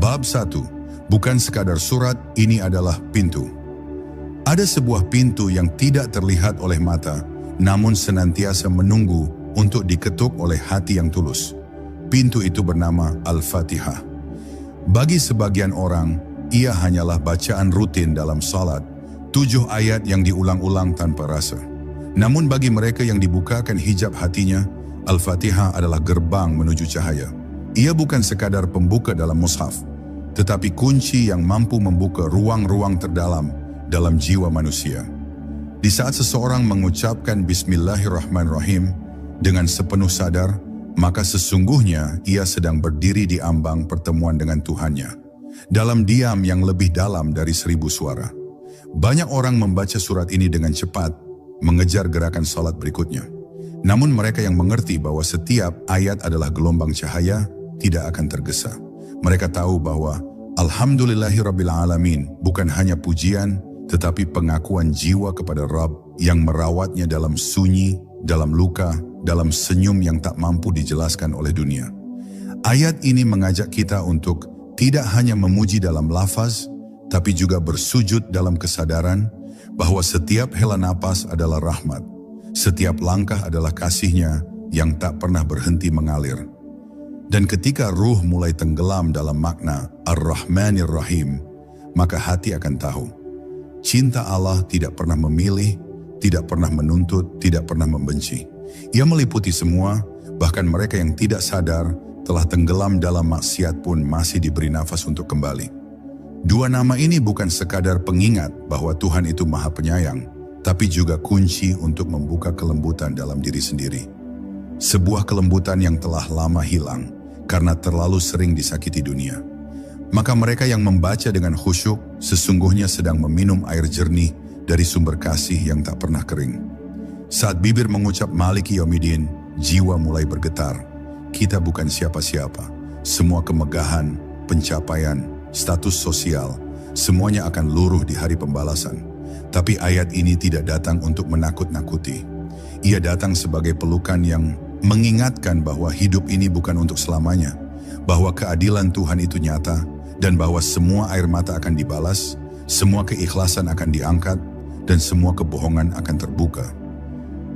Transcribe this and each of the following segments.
Bab 1. Bukan sekadar surat, ini adalah pintu. Ada sebuah pintu yang tidak terlihat oleh mata, namun senantiasa menunggu untuk diketuk oleh hati yang tulus. Pintu itu bernama Al-Fatihah. Bagi sebagian orang, ia hanyalah bacaan rutin dalam salat, 7 ayat yang diulang-ulang tanpa rasa. Namun bagi mereka yang dibukakan hijab hatinya, Al-Fatihah adalah gerbang menuju cahaya. Ia bukan sekadar pembuka dalam mushaf, tetapi kunci yang mampu membuka ruang-ruang terdalam dalam jiwa manusia. Di saat seseorang mengucapkan Bismillahirrahmanirrahim dengan sepenuh sadar, maka sesungguhnya ia sedang berdiri di ambang pertemuan dengan Tuhannya, dalam diam yang lebih dalam dari 1000 suara. Banyak orang membaca surat ini dengan cepat, mengejar gerakan salat berikutnya. Namun mereka yang mengerti bahwa setiap ayat adalah gelombang cahaya, tidak akan tergesa. Mereka tahu bahwa Alhamdulillahirrabbilalamin bukan hanya pujian, tetapi pengakuan jiwa kepada Rabb yang merawatnya dalam sunyi, dalam luka, dalam senyum yang tak mampu dijelaskan oleh dunia. Ayat ini mengajak kita untuk tidak hanya memuji dalam lafaz, tapi juga bersujud dalam kesadaran bahwa setiap hela napas adalah rahmat, setiap langkah adalah kasih-Nya yang tak pernah berhenti mengalir. Dan ketika ruh mulai tenggelam dalam makna Ar-Rahmanir Rahim, maka hati akan tahu, cinta Allah tidak pernah memilih, tidak pernah menuntut, tidak pernah membenci. Ia meliputi semua, bahkan mereka yang tidak sadar telah tenggelam dalam maksiat pun masih diberi nafas untuk kembali. 2 nama ini bukan sekadar pengingat bahwa Tuhan itu Maha Penyayang, tapi juga kunci untuk membuka kelembutan dalam diri sendiri. Sebuah kelembutan yang telah lama hilang karena terlalu sering disakiti dunia. Maka mereka yang membaca dengan khusyuk sesungguhnya sedang meminum air jernih dari sumber kasih yang tak pernah kering. Saat bibir mengucap Maliki Yaumiddin, jiwa mulai bergetar. Kita bukan siapa-siapa. Semua kemegahan, pencapaian, status sosial, semuanya akan luruh di hari pembalasan. Tapi ayat ini tidak datang untuk menakut-nakuti. Ia datang sebagai pelukan yang mengingatkan bahwa hidup ini bukan untuk selamanya, bahwa keadilan Tuhan itu nyata, dan bahwa semua air mata akan dibalas, semua keikhlasan akan diangkat, dan semua kebohongan akan terbuka.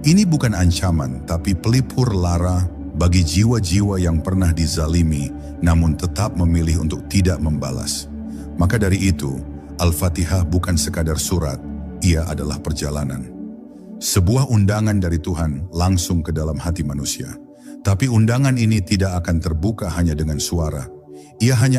Ini bukan ancaman, tapi pelipur lara bagi jiwa-jiwa yang pernah dizalimi, namun tetap memilih untuk tidak membalas. Maka dari itu, Al-Fatihah bukan sekadar surat, ia adalah perjalanan. Sebuah undangan dari Tuhan langsung ke dalam hati manusia. Tapi undangan ini tidak akan terbuka hanya dengan suara. Ia hanya